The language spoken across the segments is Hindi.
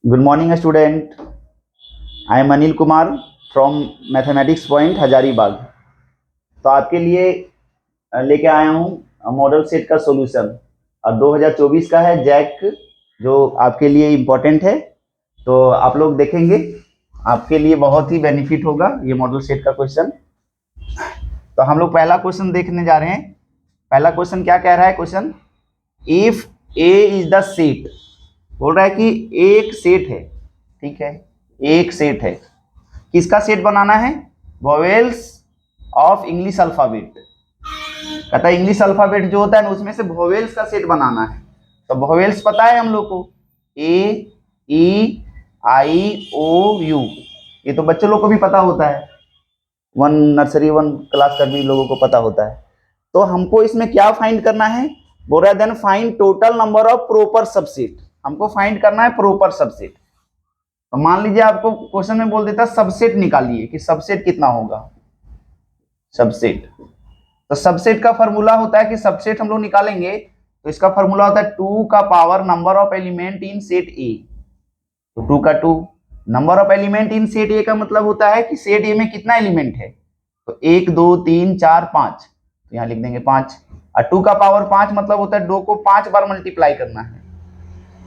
Good morning, student. I am Anil Kumar from Mathematics Point, Hazaribagh. तो आपके लिए लेके आया हूँ मॉडल सेट का सॉल्यूशन और 2024 का है जैक, जो आपके लिए इम्पोर्टेंट है। तो आप लोग देखेंगे, आपके लिए बहुत ही बेनिफिट होगा ये मॉडल सेट का क्वेश्चन। तो हम लोग पहला क्वेश्चन देखने जा रहे हैं। पहला क्वेश्चन क्या कह रहा है? Question, if A is the set, बोल रहा है कि एक सेट है, ठीक है, एक सेट है। किसका सेट बनाना है? Vowels of English alphabet. कहता है इंग्लिश अल्फाबेट जो होता है ना, उसमें से वोवेल्स का सेट बनाना है। तो वोवेल्स पता है हम लोग को, ए, ई, आई, ओ, यू। ये तो बच्चों लोग को भी पता होता है, नर्सरी 1 क्लास का भी लोगों को पता होता है। तो हमको इसमें क्या फाइंड करना है? बोल रहा है then find total number of proper subset. हमको फाइंड करना है प्रॉपर सबसेट। तो मान लीजिए आपको क्वेश्चन में बोल देता सबसेट निकालिए कि सबसेट कितना होगा। सबसेट, तो सबसेट का फॉर्मूला होता है कि सबसेट हम लोग निकालेंगे तो इसका फॉर्मूला होता है 2 का power number of element in set ए। तो 2 का 2 number of element in set ए का मतलब होता है कि सेट ए में कितना एलिमेंट है। तो 1 2 3 4 5, तो यहाँ लिख देंगे 5। और 2 का पावर 5 मतलब होता है 2 को 5 बार मल्टीप्लाई करना है।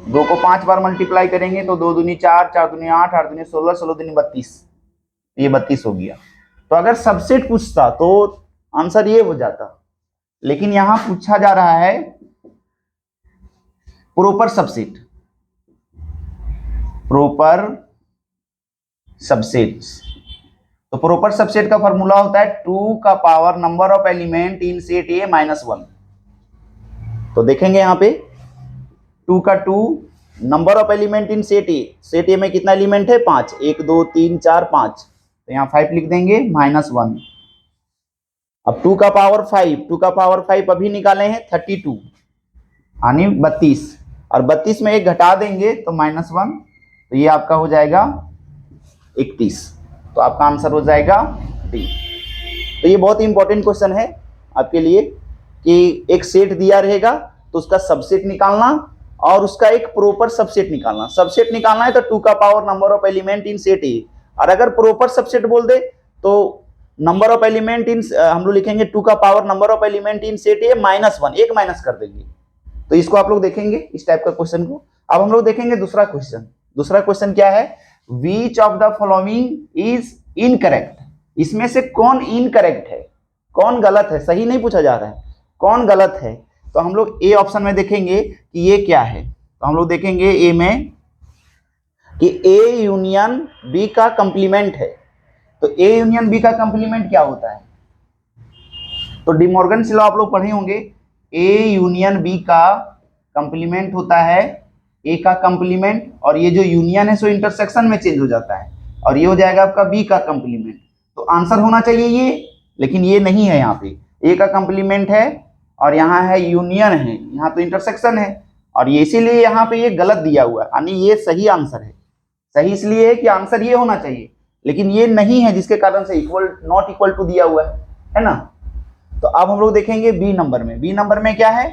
2 को 5 बार मल्टीप्लाई करेंगे तो 2 दूनी 4, 4 दूनी 8, 8 दूनी 16, 16 दूनी 32, ये 32 हो गया। तो अगर सबसेट पूछता तो आंसर ये हो जाता, लेकिन यहां पूछा जा रहा है प्रॉपर सबसेट। प्रॉपर सबसेट, तो प्रॉपर सबसेट का फॉर्मूला होता है 2 का power number of element in set ए -1। तो देखेंगे यहाँ पे 2 का 2 number of element in set A. Set ए में कितना एलिमेंट है? 5, 1 2 3 4 5, तो यहाँ 5 लिख देंगे -1। अब 2 का पावर 5, 2 का पावर 5 अभी निकाले हैं 32 यानी 32, और 32 में एक घटा देंगे तो -1, तो ये आपका हो जाएगा 31। तो आपका आंसर हो जाएगा डी। तो ये बहुत ही इंपॉर्टेंट क्वेश्चन है आपके लिए कि एक सेट दिया रहेगा तो उसका सबसेट निकालना और उसका एक प्रॉपर सबसेट निकालना। सबसेट निकालना है तो 2 का power number of element in set ए, और अगर प्रॉपर सबसेट बोल दे तो नंबर ऑफ एलिमेंट इन, हम लोग लिखेंगे 2 का power number of element in set ए -1, एक माइनस कर देंगे। तो इसको आप लोग देखेंगे इस टाइप का क्वेश्चन को। अब हम लोग देखेंगे दूसरा क्वेश्चन। दूसरा क्वेश्चन क्या है? Which of the following is incorrect. इसमें से कौन इनकरेक्ट है, कौन गलत है? सही नहीं पूछा जा रहा है, कौन गलत है। तो हम लोग ए ऑप्शन में देखेंगे कि ये क्या है। तो हम लोग देखेंगे ए में कि ए यूनियन बी का कंप्लीमेंट है। तो ए यूनियन बी का कंप्लीमेंट क्या होता है? तो डिमॉर्गन्स लॉ आप लोग पढ़े होंगे। ए यूनियन बी का कंप्लीमेंट होता है ए का कंप्लीमेंट, और ये जो यूनियन है सो इंटरसेक्शन में चेंज हो जाता है, और ये हो जाएगा आपका बी का कंप्लीमेंट। तो आंसर होना चाहिए ये, लेकिन ये नहीं है। यहाँ पे ए का कंप्लीमेंट है और यहाँ है यूनियन है, यहाँ तो इंटरसेक्शन है, और ये इसीलिए यहाँ पे ये गलत दिया हुआ है, यानी ये सही आंसर है। सही इसलिए है कि आंसर ये होना चाहिए, लेकिन ये नहीं है, जिसके कारण से इक्वल नॉट इक्वल टू दिया हुआ है ना। तो अब हम लोग देखेंगे बी नंबर में। बी नंबर में क्या है?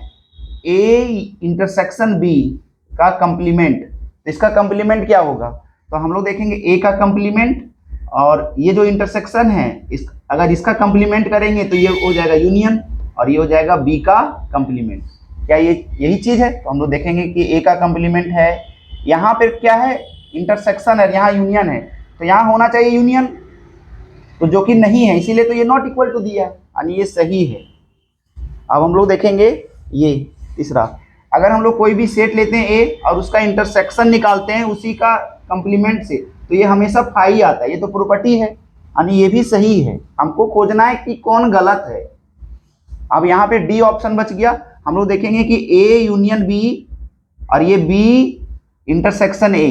ए इंटरसेक्शन बी का कंप्लीमेंट। तो इसका कंप्लीमेंट क्या होगा? तो हम लोग देखेंगे ए का कंप्लीमेंट, और ये जो इंटरसेक्शन है अगर इसका कंप्लीमेंट करेंगे तो ये हो जाएगा यूनियन, और ये हो जाएगा बी का कंप्लीमेंट। क्या ये यही चीज है? तो हम लोग देखेंगे कि ए का कंप्लीमेंट है, यहाँ पे क्या है? इंटरसेक्शन है, यहाँ यूनियन है, तो यहाँ होना चाहिए यूनियन, तो जो कि नहीं है, इसीलिए तो ये नॉट इक्वल टू दिया है, यानी ये सही है। अब हम लोग देखेंगे ये तीसरा। अगर हम लोग कोई भी सेट लेते हैं ए और उसका इंटरसेक्शन निकालते हैं उसी का कंप्लीमेंट से, तो ये हमेशा फाई आता है, ये तो प्रॉपर्टी है, यानी ये भी सही है। हमको खोजना है कि कौन गलत है। अब यहाँ पे डी ऑप्शन बच गया। हम लोग देखेंगे कि ए यूनियन बी और ये बी इंटरसेक्शन ए,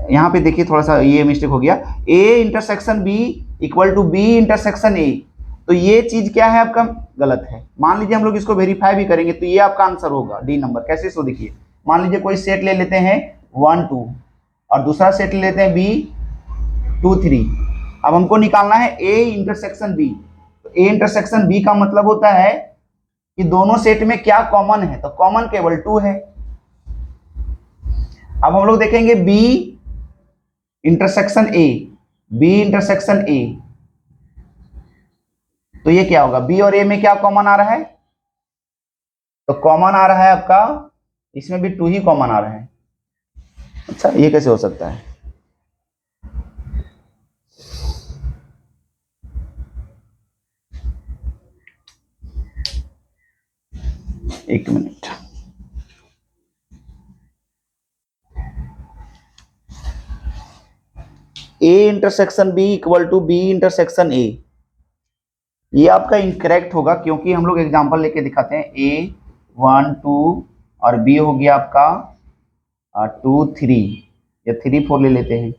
यहाँ पे देखिए थोड़ा सा ये मिस्टेक हो गया, A intersection B equal to B intersection A, तो ये चीज क्या है आपका? गलत है। मान लीजिए हम लोग इसको वेरीफाई भी करेंगे तो ये आपका आंसर होगा डी नंबर। कैसे? सो देखिए, मान लीजिए कोई सेट ले लेते हैं 1 2 और दूसरा सेट ले लेते हैं बी 2 3। अब हमको निकालना है ए इंटरसेक्शन बी। तो ए इंटरसेक्शन बी का मतलब होता है कि दोनों सेट में क्या कॉमन है, तो कॉमन केवल 2 है। अब हम लोग देखेंगे B intersection A, B intersection A, तो ये क्या होगा, बी और ए में क्या कॉमन आ रहा है, तो कॉमन आ रहा है आपका, इसमें भी 2 ही कॉमन आ रहा है। अच्छा, ये कैसे हो सकता है, एक minute, A intersection B equal to B intersection A, ये आपका इनकरेक्ट होगा, क्योंकि हम लोग एग्जांपल लेके दिखाते हैं, ए 1 2 और बी हो गया आपका 2 3 या 3 4 ले लेते हैं,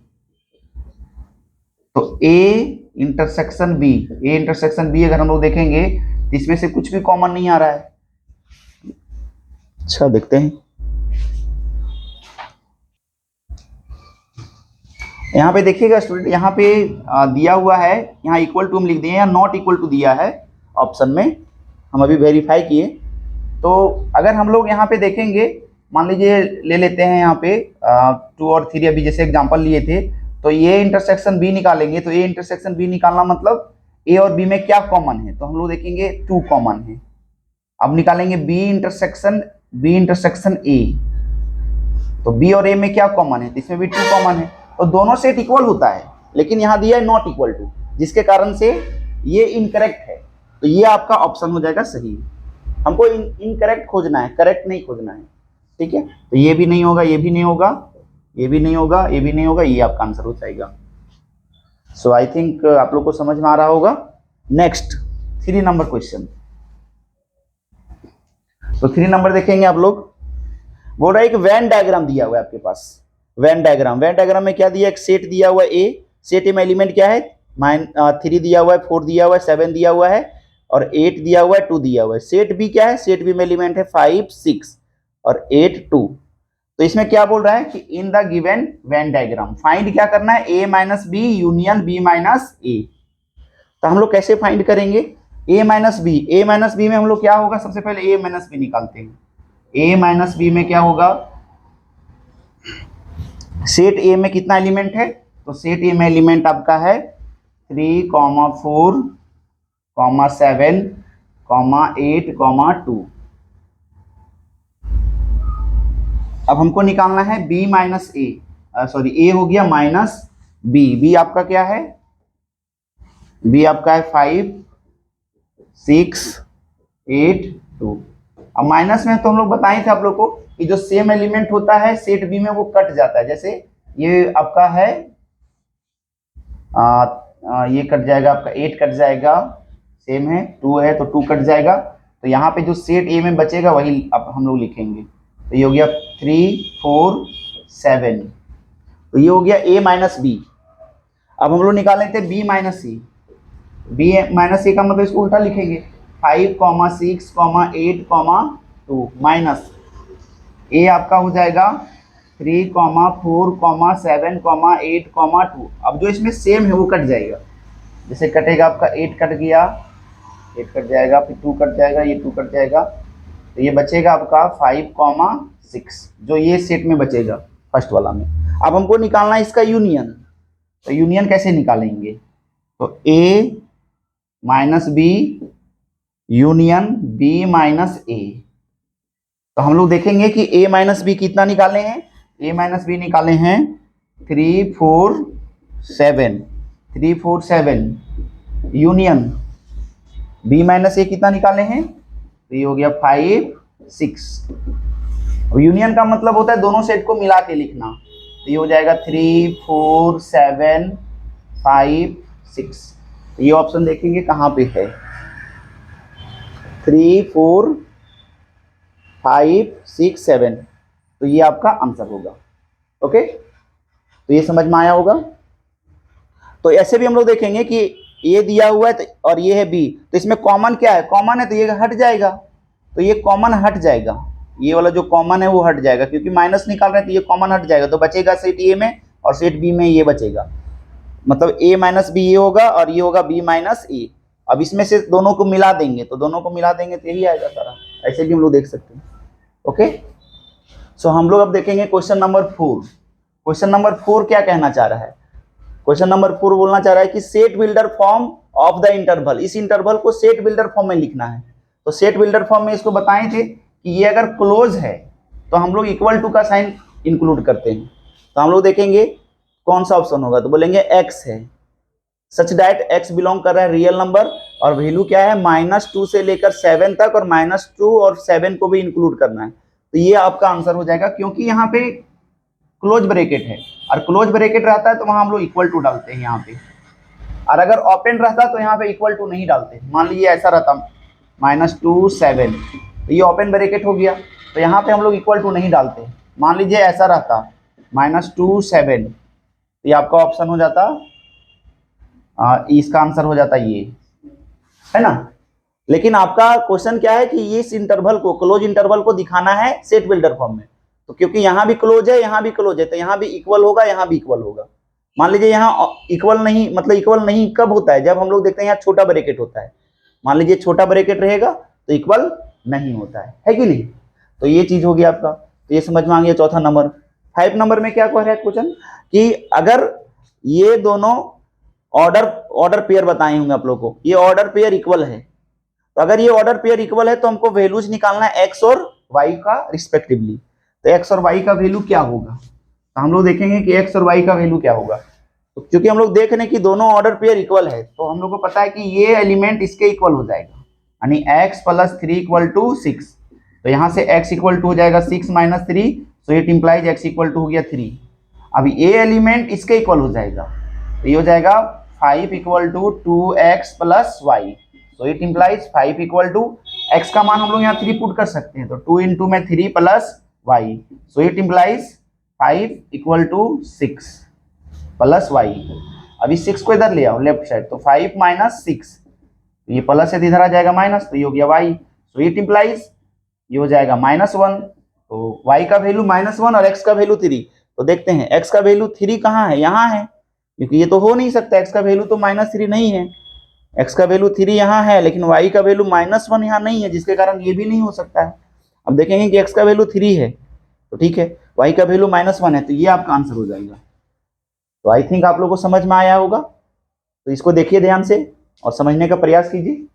तो A intersection B, A intersection B अगर हम लोग देखेंगे तो इसमें से कुछ भी कॉमन नहीं आ रहा है। अच्छा, देखते हैं, यहाँ पे देखिएगा स्टूडेंट, यहाँ पे दिया हुआ है, यहाँ इक्वल टू हम लिख दिए या नॉट इक्वल टू दिया है ऑप्शन में, हम अभी वेरीफाई किए। तो अगर हम लोग यहाँ पे देखेंगे, मान लीजिए ले लेते हैं यहाँ पे 2 और 3 अभी जैसे एग्जांपल लिए थे, तो ये इंटरसेक्शन बी निकालेंगे, तो ए इंटरसेक्शन बी निकालना मतलब ए और बी में क्या कॉमन है, तो हम लोग देखेंगे 2 कॉमन है। अब निकालेंगे बी इंटरसेक्शन ए, तो बी और ए में क्या कॉमन है, तो इसमें भी 2 कॉमन है, तो दोनों सेट इक्वल होता है, लेकिन यहाँ दिया है नॉट इक्वल टू, जिसके कारण से ये इनकरेक्ट है, तो ये आपका ऑप्शन हो जाएगा सही। हमको इनकरेक्ट खोजना है, करेक्ट नहीं खोजना है, ठीक है, तो ये भी नहीं होगा, ये भी नहीं होगा, ये भी नहीं होगा, ये भी नहीं होगा, ये आपका आंसर हो जाएगा। सो आई थिंक आप लोग को समझ में आ रहा होगा। नेक्स्ट 3 नंबर क्वेश्चन, तो 3 नंबर देखेंगे आप लोग, बोल रहा है एक वेन डायग्राम दिया हुआ है आपके पास, वेन डायग्राम में क्या दिया, एक सेट दिया हुआ है ए, सेट में एलिमेंट क्या है, 3 दिया हुआ है, 4 दिया हुआ है, 7 दिया हुआ है और 8 दिया हुआ है, 2 दिया हुआ है। सेट बी क्या है, सेट बी में एलिमेंट है 5 6 और 8 2। तो इसमें क्या बोल रहा है कि in the given Venn diagram find क्या करना है, A minus B union B minus A. तो हम लोग कैसे फाइंड करेंगे, ए माइनस बी में हम लोग क्या होगा, सबसे पहले ए माइनस बी निकालते हैं। ए माइनस बी में क्या होगा, सेट ए में कितना एलिमेंट है, तो सेट ए में एलिमेंट आपका है 3 4 7 8 2। अब हमको निकालना है b माइनस ए, सॉरी ए हो गया माइनस बी आपका क्या है, बी आपका है 5 6 8 2। अब माइनस में तो हम लोग बताए थे आप लोग को कि जो सेम एलिमेंट होता है सेट बी में वो कट जाता है, जैसे ये आपका है ये कट जाएगा आपका 8 कट जाएगा, सेम है 2 है तो 2 कट जाएगा, तो यहाँ पे जो सेट ए में बचेगा वही अब हम लोग लिखेंगे, तो ये हो गया 3 4 7, तो ये हो गया a माइनस बी। अब हम लोग निकालें थे b माइनस सी, बी माइनस सी का मतलब इसको उल्टा लिखेंगे 5 6 8 2 माइनस a आपका हो जाएगा 3 4 7 8 2। अब जो इसमें सेम है वो कट जाएगा, जैसे कटेगा आपका 8 कट गया, 8 कट जाएगा, फिर 2 कट जाएगा, ये 2 कट जाएगा, तो ये बचेगा आपका 5 6, जो ये सेट में बचेगा फर्स्ट वाला में। अब हमको निकालना है इसका यूनियन, तो यूनियन कैसे निकालेंगे, तो a minus B union b minus A. तो हम लोग देखेंगे कि a माइनस बी कितना निकाले हैं, a माइनस बी निकाले हैं 3 4 7 यूनियन b माइनस ए कितना निकाले हैं, तो ये हो गया 5 6। अब यूनियन का मतलब होता है दोनों सेट को मिला के लिखना, तो ये हो जाएगा 3 4 7 5 6। ये ऑप्शन देखेंगे कहाँ पे है, 3 4 5 6 7, तो ये आपका आंसर होगा। ओके, तो ये समझ में आया होगा। तो ऐसे भी हम लोग देखेंगे कि ये दिया हुआ है और ये है बी, तो इसमें कॉमन क्या है, कॉमन है तो ये हट जाएगा, तो ये कॉमन हट जाएगा, ये वाला जो कॉमन है वो हट जाएगा, क्योंकि माइनस निकाल रहे हैं तो ये कॉमन हट जाएगा, तो बचेगा सेट ए में और सेट बी में ये बचेगा, मतलब a माइनस बी ये होगा और ये होगा b माइनस ए। अब इसमें से दोनों को मिला देंगे, तो दोनों को मिला देंगे तो यही आएगा सारा, ऐसे भी हम लोग देख सकते हैं। ओके, सो हम लोग अब देखेंगे क्वेश्चन नंबर 4। क्वेश्चन नंबर 4 क्या कहना चाह रहा है? क्वेश्चन नंबर 4 बोलना चाह रहा है कि set builder form of the interval, इस इंटरवल को सेट बिल्डर फॉर्म में लिखना है। तो सेट बिल्डर फॉर्म में इसको बताए थे कि ये अगर क्लोज है तो हम लोग इक्वल टू का साइन इंक्लूड करते हैं। तो हम लोग देखेंगे कौन सा ऑप्शन होगा, तो बोलेंगे एक्स है, सच दैट एक्स बिलोंग कर रहा है रियल नंबर और वैल्यू क्या है -2 से लेकर 7 तक, और -2 और 7 को भी इंक्लूड करना है। तो ये आपका आंसर हो जाएगा, क्योंकि यहाँ पे क्लोज ब्रैकेट है और क्लोज ब्रैकेट रहता है तो वहां हम लोग इक्वल टू डालते हैं यहाँ पे, और अगर ओपन रहता तो यहाँ पे इक्वल टू नहीं डालते। मान लीजिए ऐसा रहता -2 7, तो ये ओपन ब्रैकेट हो गया, तो यहाँ पे हम लोग इक्वल टू नहीं डालते। मान लीजिए ऐसा रहता -2 7, तो ये आपका ऑप्शन हो जाता, इसका आंसर हो जाता ये, है ना। लेकिन आपका क्वेश्चन क्या है कि ये इस इंटरवल को, क्लोज इंटरवल को दिखाना है सेट बिल्डर फॉर्म में। तो क्योंकि यहाँ भी क्लोज है, यहाँ भी क्लोज है, तो यहाँ भी इक्वल होगा, यहाँ भी इक्वल होगा। मान लीजिए यहाँ इक्वल नहीं, मतलब इक्वल नहीं कब होता है, जब हम लोग देखते हैं यहाँ छोटा ब्रैकेट होता है। मान लीजिए छोटा ब्रैकेट रहेगा तो इक्वल नहीं होता है कि नहीं। तो ये चीज होगी आपका, तो ये समझ में आ गया। चौथा नंबर। 5 नंबर में क्या कह रहा है क्वेश्चन कि अगर ये दोनों ऑर्डर पेयर बताए होंगे आप लोग को, ये ऑर्डर पेयर इक्वल है, तो अगर ये ऑर्डर पेयर इक्वल है तो हमको वैल्यूज निकालना है एक्स और वाई का रिस्पेक्टिवली। तो एक्स और वाई का वैल्यू क्या होगा, तो हम लोग देखेंगे कि एक्स और वाई का वैल्यू क्या होगा। तो क्योंकि हम लोग देख रहे हैं कि दोनों ऑर्डर पेयर इक्वल है, तो हम लोग को पता है कि ये एलिमेंट इसके इक्वल हो जाएगा, यानी x + 3 = 6। तो यहाँ से x इक्वल टू हो जाएगा 6 - 3, तो it implies x equal to हो गया 3। अब ये एलिमेंट इसके इक्वल हो जाएगा, तो ये हो जाएगा 5 = 2x + y। तो इट इम्प्लाइज 5 = x का मान हम लोग यहाँ 3 पुट कर सकते हैं, तो 2 × में 3 + y, so it implies 5 = 6 + y। अभी 6 को इधर ले आओ लेफ्ट साइड, तो 5 - 6, तो ये प्लस है, इधर आ जाएगा माइनस, तो ये हो गया y। सो इट इम्प्लाइज ये हो जाएगा -1। तो y का वैल्यू -1 और x का वैल्यू 3। तो देखते हैं x का वैल्यू 3 कहाँ है, यहाँ है, क्योंकि ये तो हो नहीं सकता, x का वैल्यू तो -3 नहीं है। x का वैल्यू 3 यहाँ है, लेकिन y का वैल्यू -1 यहाँ नहीं है, जिसके कारण ये भी नहीं हो सकता है। अब देखेंगे कि x का वैल्यू 3 है, तो ठीक है, y का वैल्यू -1 है, तो ये आपका आंसर हो जाएगा। तो आई थिंक आप लोग को समझ में आया होगा। तो इसको देखिए ध्यान से और समझने का प्रयास कीजिए।